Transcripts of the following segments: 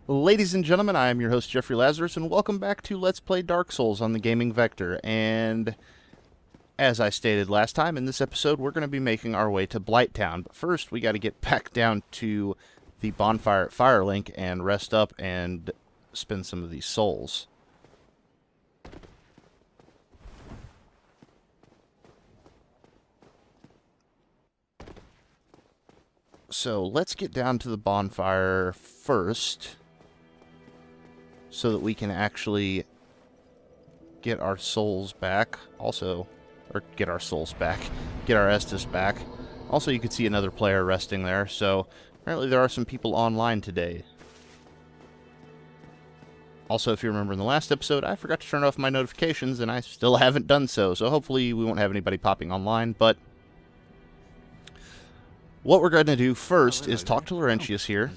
Ladies and gentlemen, I am your host Jeffrey Lazarus, and welcome back to Let's Play Dark Souls on the Gaming Vector. And as I stated last time, in this episode we're going to be making our way to Blighttown. But first, we got to get back down to the bonfire at Firelink and rest up and spend some of these souls. So let's get down to the bonfire first, so that we can actually get our souls back. Also, or get our souls back. Get our Estus back. Also, you can see another player resting there, so apparently there are some people online today. Also, if you remember in the last episode, I forgot to turn off my notifications, and I still haven't done so, so hopefully we won't have anybody popping online, but what we're going to do first is talk to Laurentius here,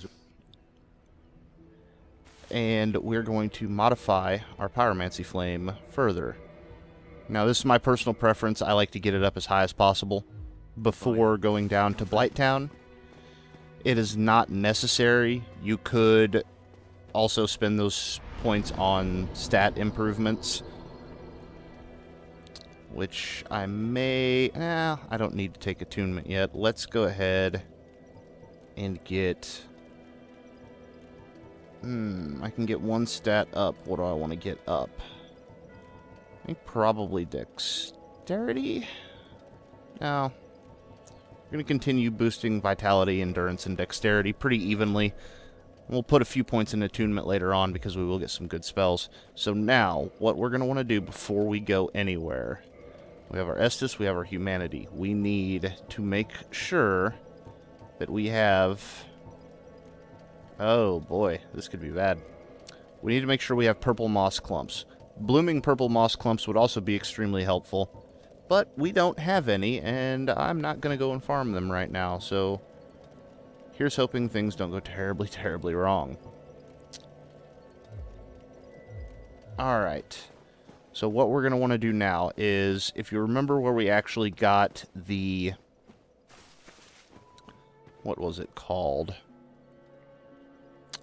and we're going to modify our Pyromancy Flame further. Now, this is my personal preference. I like to get it up as high as possible before going down to Blighttown. It is not necessary. You could also spend those points on stat improvements, which I may... I don't need to take attunement yet. Let's go ahead and get... I can get one stat up. What do I want to get up? I think probably dexterity? No. We're going to continue boosting vitality, endurance, and dexterity pretty evenly. We'll put a few points in attunement later on because we will get some good spells. So now, what we're going to want to do before we go anywhere... We have our Estus, we have our Humanity. We need to make sure that we have... Oh boy, this could be bad. We need to make sure we have purple moss clumps. Blooming purple moss clumps would also be extremely helpful, but we don't have any, and I'm not going to go and farm them right now, so here's hoping things don't go terribly, terribly wrong. Alright, so what we're going to want to do now is, if you remember where we actually got the... What was it called?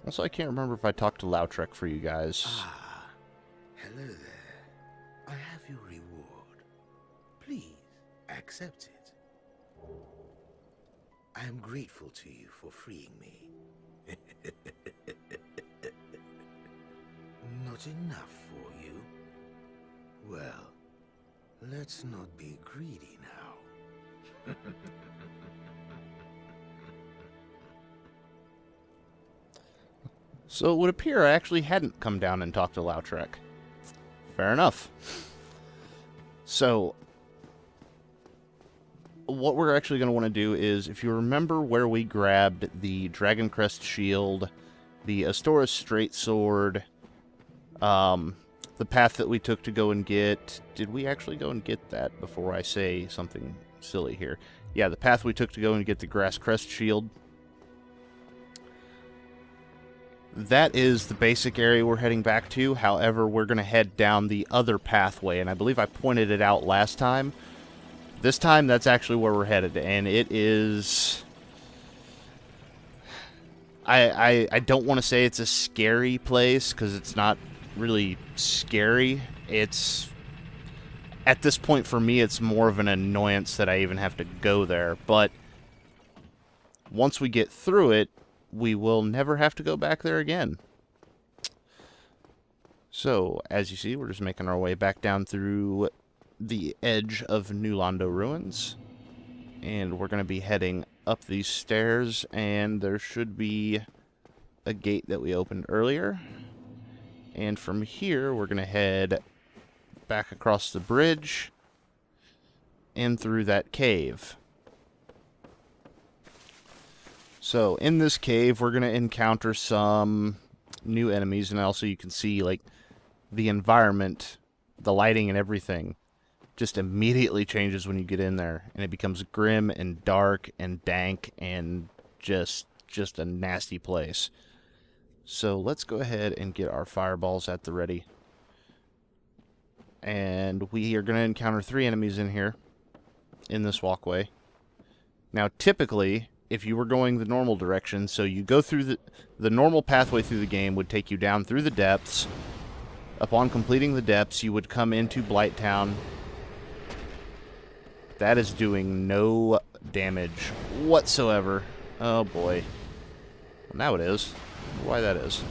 Also, I can't remember if I talked to Lautrec for you guys. Ah, hello there. I have your reward. Please, accept it. I am grateful to you for freeing me. Not enough for you? Well, let's not be greedy now. So it would appear I actually hadn't come down and talked to Lautrec. Fair enough. So, what we're actually going to want to do is, if you remember where we grabbed the Dragon Crest Shield, the Astoris Straight Sword, the path that we took to go and get... Did we actually go and get that before I say something silly here? Yeah, the path we took to go and get the Grass Crest Shield. That is the basic area we're heading back to. However, we're going to head down the other pathway, and I believe I pointed it out last time. This time, that's actually where we're headed, and it is... I don't want to say it's a scary place, because it's not really scary. It's... At this point, for me, it's more of an annoyance that I even have to go there, but once we get through it, we will never have to go back there again. So, as you see, we're just making our way back down through the edge of New Londo Ruins. And we're going to be heading up these stairs, and there should be a gate that we opened earlier. And from here, we're going to head back across the bridge and through that cave. So, in this cave, we're going to encounter some new enemies, and also you can see, like, the environment, the lighting and everything, just immediately changes when you get in there, and it becomes grim and dark and dank and just a nasty place. So, let's go ahead and get our fireballs at the ready. And we are going to encounter 3 enemies in here, in this walkway. Now, typically... if you were going the normal direction. So you go through the normal pathway through the game would take you down through the depths. Upon completing the depths, you would come into Blighttown. That is doing no damage whatsoever. Oh boy. Well, now it is. I wonder why that is.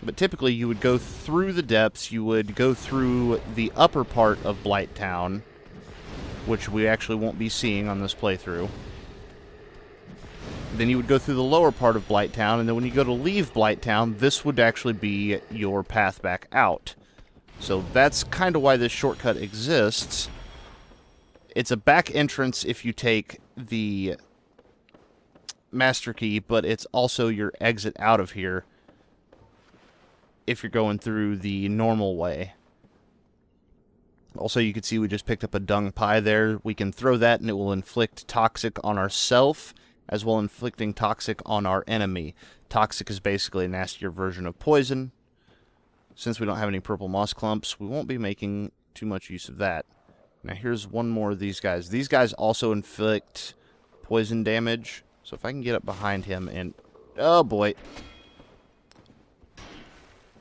But typically you would go through the depths, you would go through the upper part of Blighttown, which we actually won't be seeing on this playthrough. Then you would go through the lower part of Blighttown, and then when you go to leave Blighttown, this would actually be your path back out. So that's kind of why this shortcut exists. It's a back entrance if you take the master key, but it's also your exit out of here if you're going through the normal way. Also, you can see we just picked up a dung pie there. We can throw that and it will inflict toxic on ourself, as well inflicting toxic on our enemy. Toxic is basically a nastier version of poison. Since we don't have any purple moss clumps, we won't be making too much use of that. Now here's one more of these guys. These guys also inflict poison damage. So if I can get up behind him and... oh boy.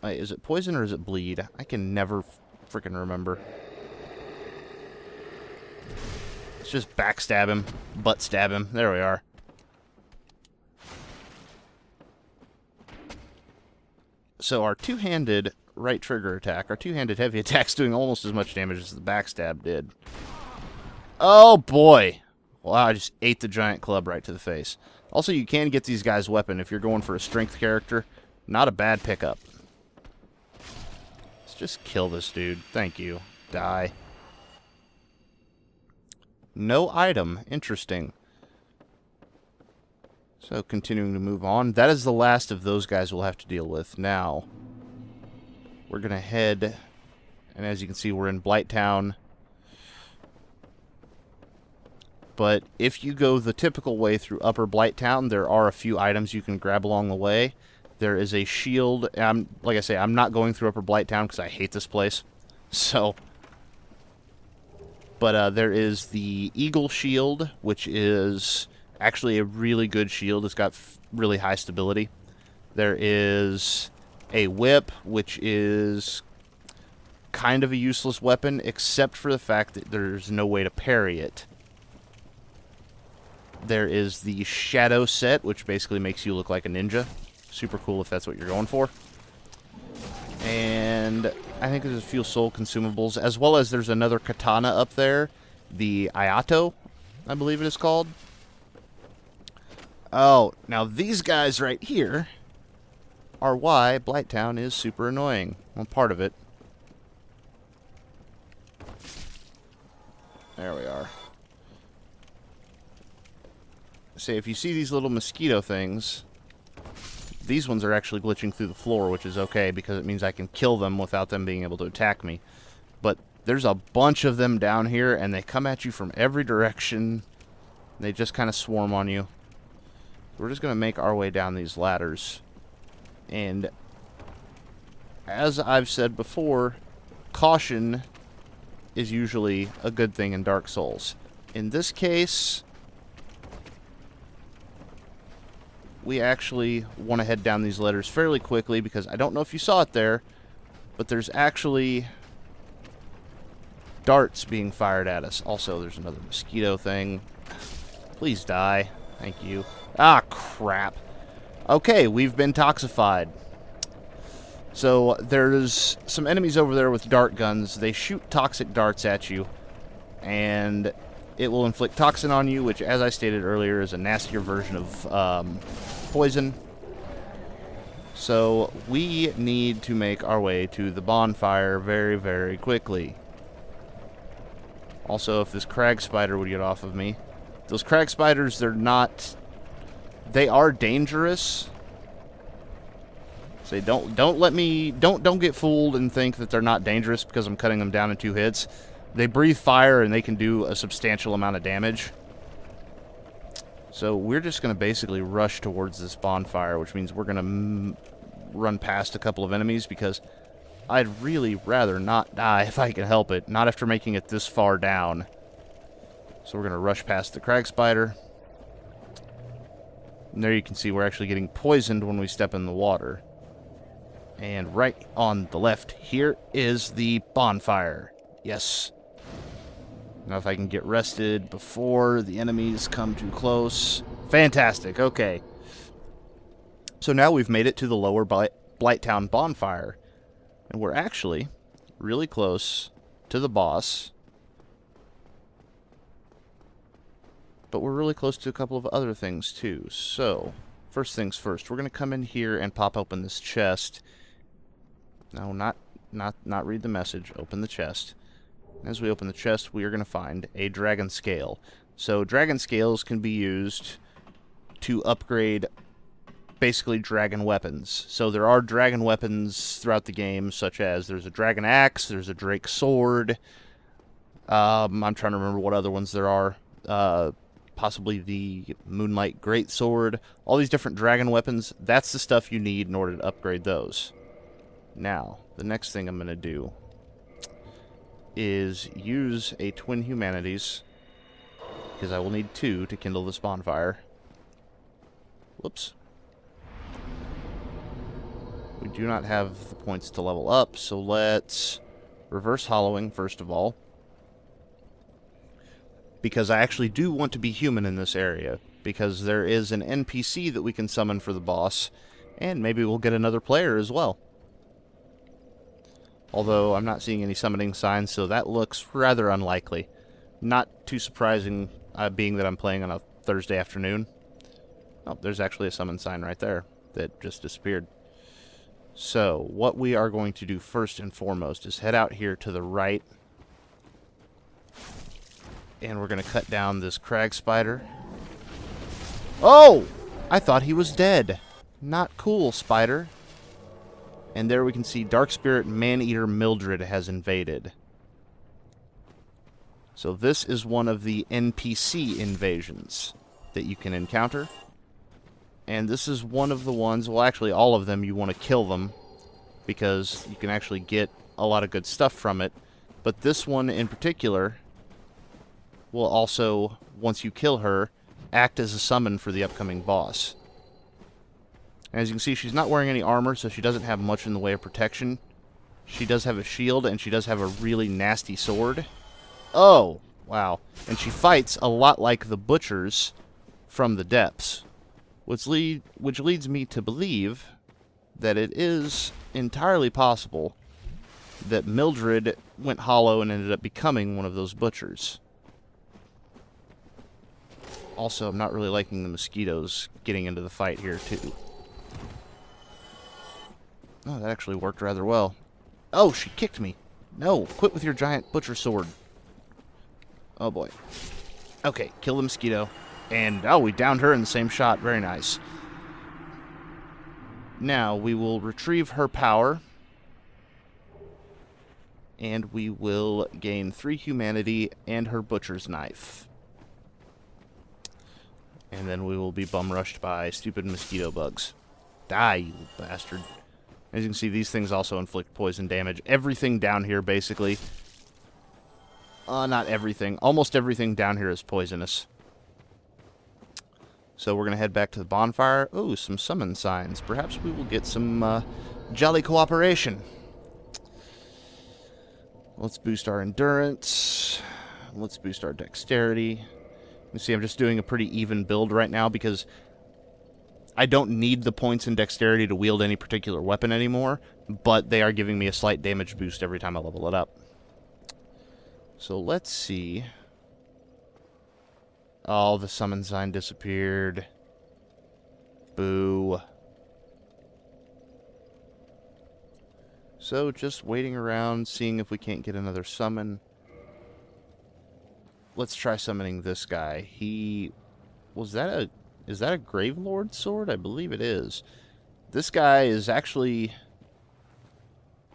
Wait, is it poison or is it bleed? I can never freaking remember. Let's just backstab him. Butt stab him. There we are. So our two-handed right trigger attack, our two-handed heavy attack's doing almost as much damage as the backstab did. Oh boy! Wow, I just ate the giant club right to the face. Also, you can get these guys' weapon if you're going for a strength character. Not a bad pickup. Let's just kill this dude. Thank you. Die. No item. Interesting. So, continuing to move on. That is the last of those guys we'll have to deal with. Now, we're going to head, and as you can see, we're in Blighttown. But if you go the typical way through Upper Blighttown, there are a few items you can grab along the way. There is a shield. Like I say, I'm not going through Upper Blighttown because I hate this place. So, but there is the Eagle Shield, which is actually a really good shield. It's got really high stability. There is a whip, which is kind of a useless weapon, except for the fact that there's no way to parry it. There is the Shadow Set, which basically makes you look like a ninja. Super cool if that's what you're going for. And I think there's a few soul consumables, as well as there's another katana up there. The Ayato, I believe it is called. Oh, now these guys right here are why Blighttown is super annoying. Well, part of it. There we are. Say, if you see these little mosquito things, these ones are actually glitching through the floor, which is okay, because it means I can kill them without them being able to attack me. But there's a bunch of them down here, and they come at you from every direction. They just kind of swarm on you. We're just going to make our way down these ladders. And as I've said before, caution is usually a good thing in Dark Souls. In this case, we actually want to head down these ladders fairly quickly, because I don't know if you saw it there, but there's actually darts being fired at us. Also, there's another mosquito thing. Please die. Thank you. Ah, crap. Okay, we've been toxified. So, there's some enemies over there with dart guns. They shoot toxic darts at you, and it will inflict toxin on you, which, as I stated earlier, is a nastier version of poison. So, we need to make our way to the bonfire very, very quickly. Also, if this crag spider would get off of me. Those crag spiders, they're not... they are dangerous. So don't let me... Don't get fooled and think that they're not dangerous because I'm cutting them down in 2 hits. They breathe fire and they can do a substantial amount of damage. So we're just going to basically rush towards this bonfire, which means we're going to run past a couple of enemies, because I'd really rather not die if I can help it. Not after making it this far down. So we're going to rush past the crag spider. And there you can see we're actually getting poisoned when we step in the water. And right on the left here is the bonfire. Yes. Now if I can get rested before the enemies come too close. Fantastic, okay. So now we've made it to the lower Blighttown bonfire. And we're actually really close to the boss. But we're really close to a couple of other things too. So, first things first, we're going to come in here and pop open this chest. No, not read the message. Open the chest. As we open the chest, we are going to find a dragon scale. So, dragon scales can be used to upgrade basically dragon weapons. So, there are dragon weapons throughout the game, such as there's a dragon axe, there's a drake sword. I'm trying to remember what other ones there are. Possibly the Moonlight Greatsword. All these different dragon weapons, that's the stuff you need in order to upgrade those. Now, the next thing I'm going to do is use a Twin Humanities, because I will need 2 to kindle this bonfire. Whoops. We do not have the points to level up, so let's reverse hollowing first of all. Because I actually do want to be human in this area, because there is an NPC that we can summon for the boss, and maybe we'll get another player as well. Although I'm not seeing any summoning signs, so that looks rather unlikely. Not too surprising, being that I'm playing on a Thursday afternoon. Oh, there's actually a summon sign right there that just disappeared. So, what we are going to do first and foremost is head out here to the right. And we're going to cut down this crag spider. Oh! I thought he was dead. Not cool, spider. And there we can see Dark Spirit Man-Eater Mildred has invaded. So this is one of the NPC invasions that you can encounter. And this is one of the ones, well actually all of them, you want to kill them. Because you can actually get a lot of good stuff from it. But this one in particular will also, once you kill her, act as a summon for the upcoming boss. As you can see, she's not wearing any armor, so she doesn't have much in the way of protection. She does have a shield, and she does have a really nasty sword. Oh, wow. And she fights a lot like the butchers from the depths. Which leads me to believe that it is entirely possible that Mildred went hollow and ended up becoming one of those butchers. Also, I'm not really liking the mosquitoes getting into the fight here, too. Oh, that actually worked rather well. Oh, she kicked me. No, quit with your giant butcher sword. Oh, boy. Okay, kill the mosquito. And, oh, we downed her in the same shot. Very nice. Now, we will retrieve her power. And we will gain 3 humanity and her butcher's knife. And then we will be bum-rushed by stupid mosquito bugs. Die, you bastard. As you can see, these things also inflict poison damage. Everything down here, basically. Not everything. Almost everything down here is poisonous. So we're going to head back to the bonfire. Oh, some summon signs. Perhaps we will get some jolly cooperation. Let's boost our endurance. Let's boost our dexterity. You see, I'm just doing a pretty even build right now because I don't need the points in dexterity to wield any particular weapon anymore, but they are giving me a slight damage boost every time I level it up. So let's see. Oh, the summon sign disappeared. Boo. So just waiting around, seeing if we can't get another summon. Let's try summoning this guy. Is that a Gravelord sword? I believe it is. This guy is actually...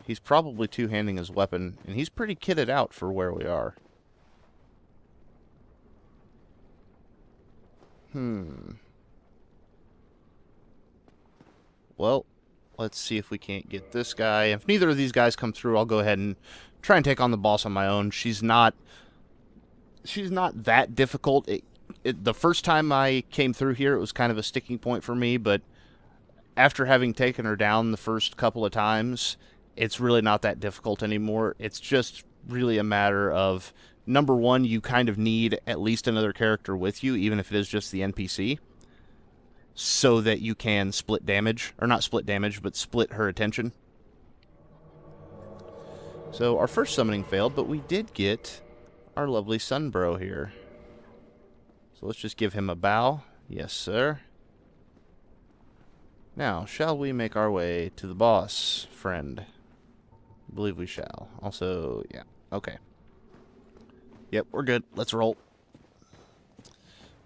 He's probably two-handing his weapon, and he's pretty kitted out for where we are. Well, let's see if we can't get this guy. If neither of these guys come through, I'll go ahead and try and take on the boss on my own. She's not she's not that difficult. The first time I came through here, it was kind of a sticking point for me, but after having taken her down the first couple of times, it's really not that difficult anymore. It's just really a matter of, number one, you kind of need at least another character with you, even if it is just the NPC, so that you can split damage. Or not split damage, but split her attention. So our first summoning failed, but we did get our lovely Sunbro here. So let's just give him a bow. Yes, sir. Now, shall we make our way to the boss, friend? I believe we shall. Also, yeah. Okay. Yep, we're good. Let's roll.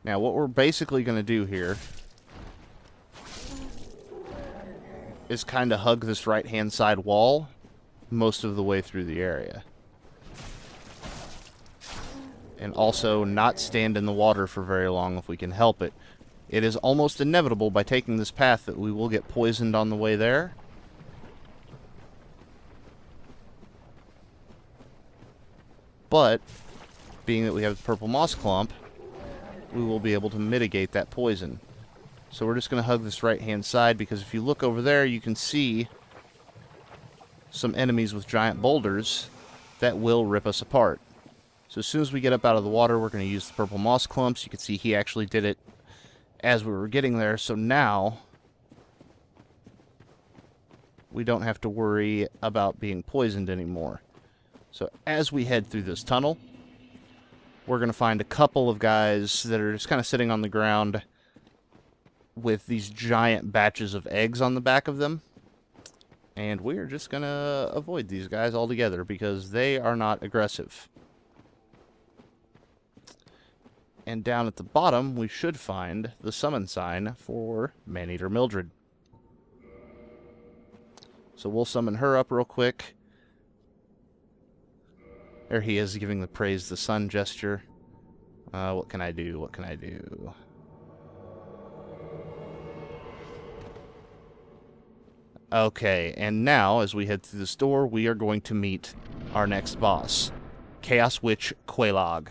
Now, what we're basically going to do here is kind of hug this right-hand side wall most of the way through the area. And also not stand in the water for very long if we can help it. It is almost inevitable by taking this path that we will get poisoned on the way there. But, being that we have the purple moss clump, we will be able to mitigate that poison. So we're just going to hug this right-hand side, because if you look over there, you can see some enemies with giant boulders that will rip us apart. So as soon as we get up out of the water, we're going to use the purple moss clumps. You can see he actually did it as we were getting there. So now we don't have to worry about being poisoned anymore. So as we head through this tunnel, we're going to find a couple of guys that are just kind of sitting on the ground with these giant batches of eggs on the back of them. And we're just going to avoid these guys altogether because they are not aggressive. And down at the bottom, we should find the summon sign for Maneater Mildred. So we'll summon her up real quick. There he is, giving the praise the sun gesture. What can I do? What can I do? Okay, and now, as we head through this door, we are going to meet our next boss. Chaos Witch Quelaag.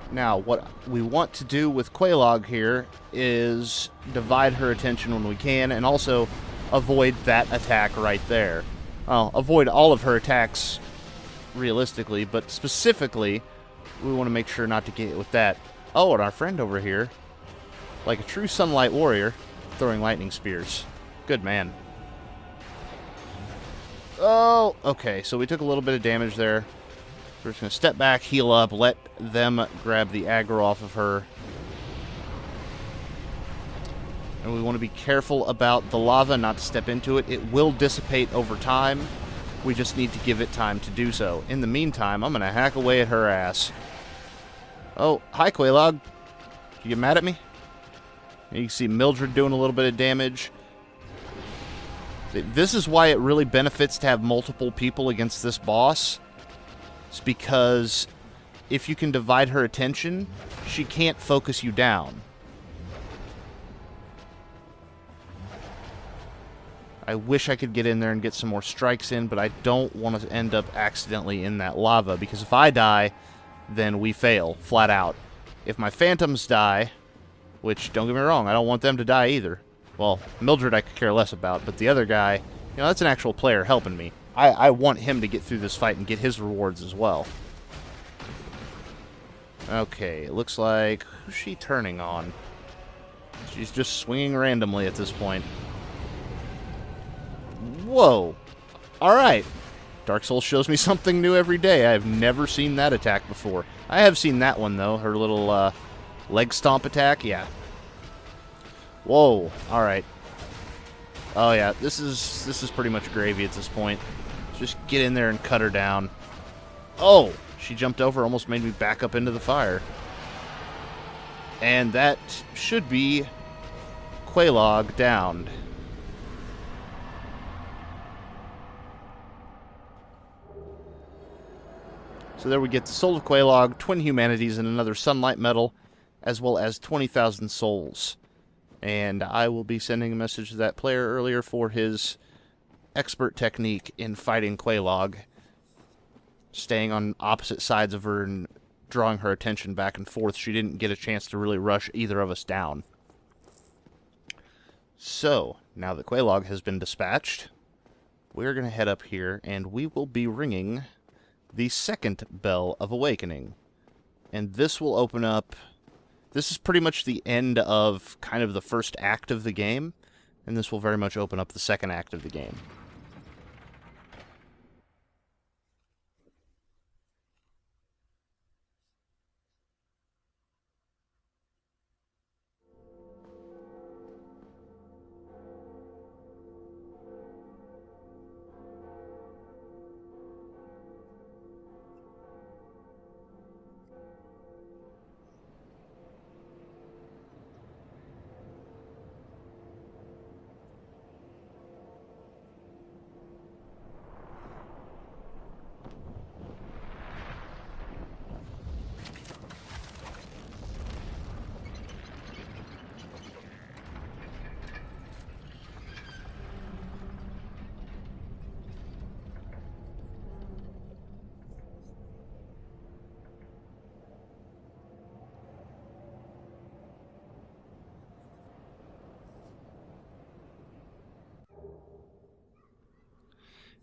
Now, what we want to do with Quelaag here is divide her attention when we can, and also avoid that attack right there. Well, avoid all of her attacks, realistically, but specifically, we want to make sure not to get hit with that. Oh, and our friend over here, like a true sunlight warrior, throwing lightning spears. Good man. Oh, okay, so we took a little bit of damage there. We're just going to step back, heal up, let them grab the aggro off of her. And we want to be careful about the lava, not to step into it. It will dissipate over time. We just need to give it time to do so. In the meantime, I'm going to hack away at her ass. Oh, hi, Quelaag. You get mad at me? You can see Mildred doing a little bit of damage. This is why it really benefits to have multiple people against this boss. It's because if you can divide her attention, she can't focus you down. I wish I could get in there and get some more strikes in, but I don't want to end up accidentally in that lava, because if I die, then we fail, flat out. If my phantoms die, which, don't get me wrong, I don't want them to die either. Well, Mildred I could care less about, but the other guy, you know, that's an actual player helping me. I want him to get through this fight and get his rewards as well. Okay, it looks like... Who's she turning on? She's just swinging randomly at this point. Whoa! Alright. Dark Souls shows me something new every day. I have never seen that attack before. I have seen that one, though. Her little leg stomp attack. Yeah. Whoa. Alright. Oh yeah, this is pretty much gravy at this point. Just get in there and cut her down. Oh, she jumped over, almost made me back up into the fire. And that should be Quelaag downed. So there we get the Soul of Quelaag, Twin Humanities, and another Sunlight Medal, as well as 20,000 souls. And I will be sending a message to that player earlier for his expert technique in fighting Quelaag, staying on opposite sides of her and drawing her attention back and forth. She didn't get a chance to really rush either of us down. So, now that Quelaag has been dispatched, we're going to head up here, and we will be ringing the second Bell of Awakening. And this will open up... This is pretty much the end of kind of the first act of the game, and this will very much open up the second act of the game.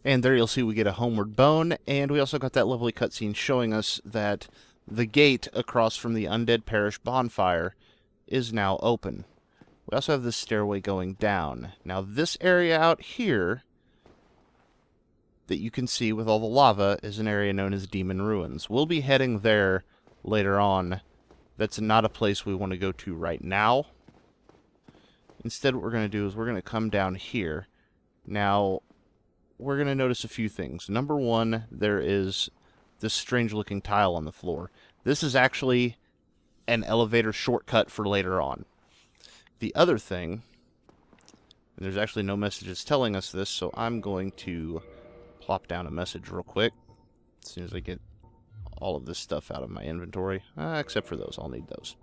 And there you'll see we get a homeward bone, and we also got that lovely cutscene showing us that the gate across from the Undead Parish bonfire is now open. We also have this stairway going down. Now this area out here that you can see with all the lava is an area known as Demon Ruins. We'll be heading there later on. That's not a place we want to go to right now. Instead, what we're going to do is we're going to come down here. Now, we're going to notice a few things. Number one, there is this strange-looking tile on the floor. This is actually an elevator shortcut for later on. The other thing, and there's actually no messages telling us this, so I'm going to plop down a message real quick as soon as I get all of this stuff out of my inventory. Except for those. I'll need those.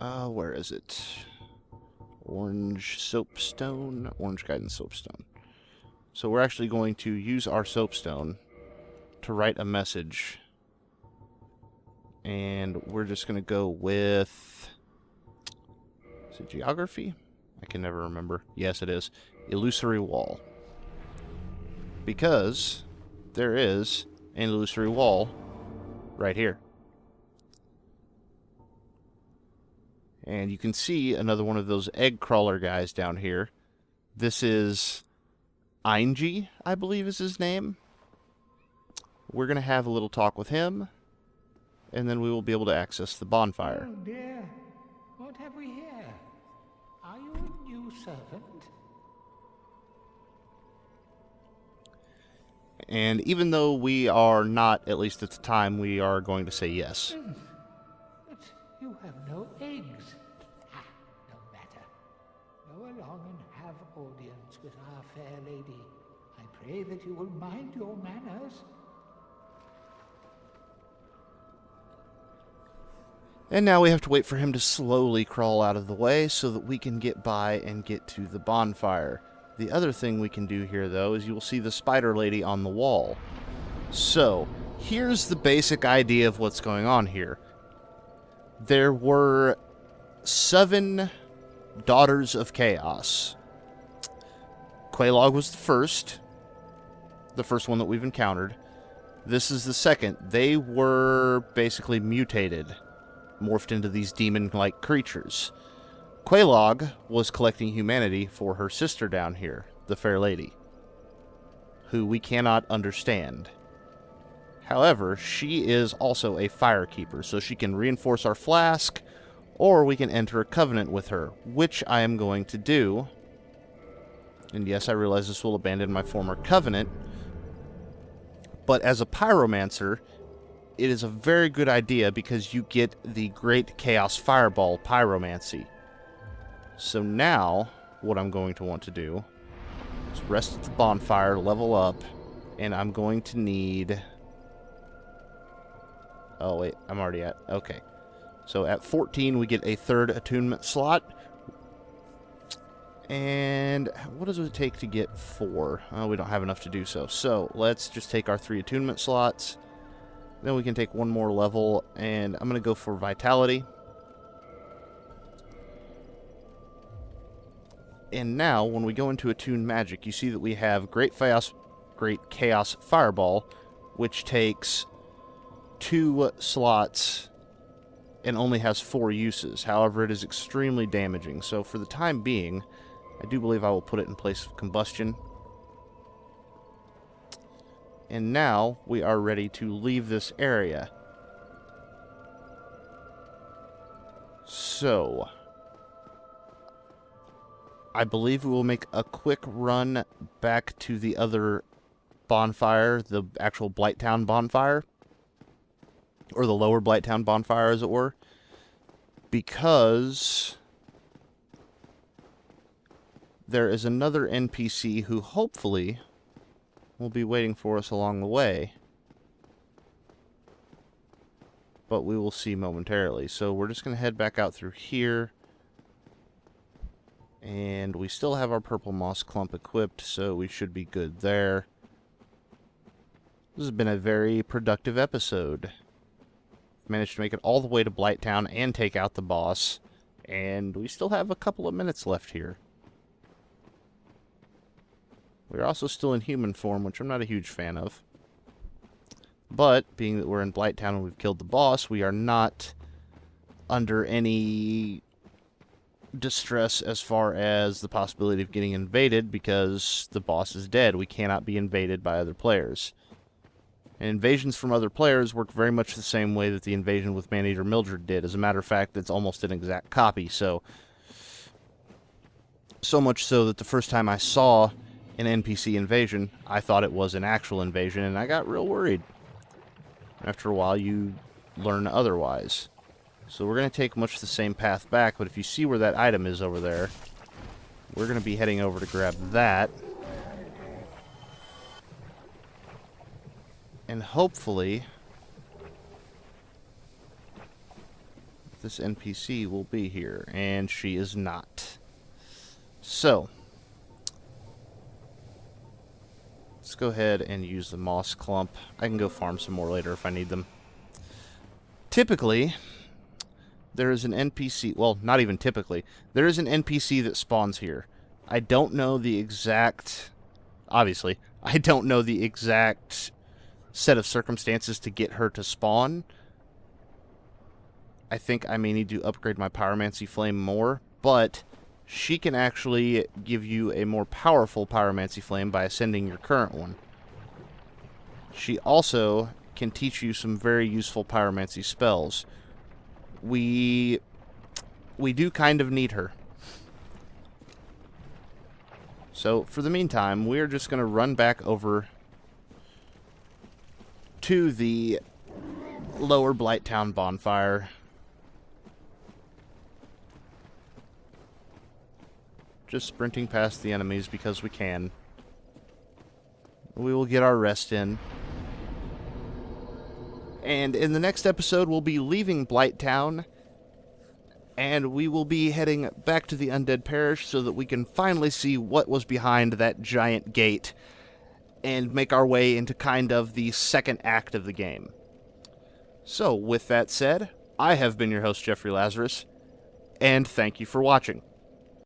Where is it? Orange soapstone, orange guidance soapstone. So we're actually going to use our soapstone to write a message. And we're just going to go with... Is it geography? I can never remember. Yes, it is. Illusory wall. Because there is an illusory wall right here. And you can see another one of those egg crawler guys down here. This is Einji, I believe is his name. We're going to have a little talk with him, and then we will be able to access the bonfire. Oh dear, what have we here? Are you a new servant? And even though we are not, at least at the time, we are going to say yes. But you have no eggs. No matter. Go along and have audience with our fair lady. I pray that you will mind your manners. And now we have to wait for him to slowly crawl out of the way so that we can get by and get to the bonfire. The other thing we can do here, though, is you will see the spider lady on the wall. So, here's the basic idea of what's going on here. There were 7 Daughters of Chaos. Quelaag was the first one that we've encountered. This is the second. They were basically mutated, morphed into these demon-like creatures. Quelaag was collecting humanity for her sister down here, the Fair Lady, who we cannot understand. However, she is also a firekeeper, so she can reinforce our flask, or we can enter a covenant with her, which I am going to do. And yes, I realize this will abandon my former covenant, but as a pyromancer, it is a very good idea because you get the Great Chaos Fireball Pyromancy. So now, what I'm going to want to do is rest at the bonfire, level up, and I'm going to need... Oh, wait, I'm already at... Okay. So at 14, we get a third attunement slot. And what does it take to get 4? We don't have enough to do so. So let's just take our 3 attunement slots. Then we can take one more level, and I'm going to go for Vitality. And now, when we go into Attune Magic, you see that we have Great Chaos Fireball, which takes 2 slots and only has 4 uses. However, it is extremely damaging. So for the time being, I do believe I will put it in place of Combustion. And now we are ready to leave this area. So, I believe we will make a quick run back to the other bonfire, the actual Blighttown bonfire. Or the lower Blighttown bonfire, as it were. Because there is another NPC who hopefully will be waiting for us along the way. But we will see momentarily. So we're just going to head back out through here. And we still have our purple moss clump equipped, so we should be good there. This has been a very productive episode. Managed to make it all the way to Blighttown and take out the boss. And we still have a couple of minutes left here. We're also still in human form, which I'm not a huge fan of. But, being that we're in Blighttown and we've killed the boss, we are not under any distress as far as the possibility of getting invaded, because the boss is dead. We cannot be invaded by other players. And invasions from other players work very much the same way that the invasion with Maneater Mildred did. As a matter of fact, it's almost an exact copy. So much so that the first time I saw an NPC invasion, I thought it was an actual invasion, and I got real worried. After a while, you learn otherwise. So we're going to take much the same path back, but if you see where that item is over there, we're going to be heading over to grab that. And hopefully, this NPC will be here, and she is not. So, let's go ahead and use the moss clump. I can go farm some more later if I need them. Typically, there is an NPC, well, not even typically, there is an NPC that spawns here. I don't know the exact, obviously, I don't know the exact set of circumstances to get her to spawn. I think I may need to upgrade my Pyromancy Flame more, but she can actually give you a more powerful Pyromancy Flame by ascending your current one. She also can teach you some very useful Pyromancy spells. We do kind of need her. So, for the meantime, we're just going to run back over to the lower Blighttown bonfire. Just sprinting past the enemies because we can. We will get our rest in. And in the next episode, we'll be leaving Blighttown, and we will be heading back to the Undead Parish so that we can finally see what was behind that giant gate and make our way into kind of the second act of the game. So, with that said, I have been your host, Jeffrey Lazarus, and thank you for watching.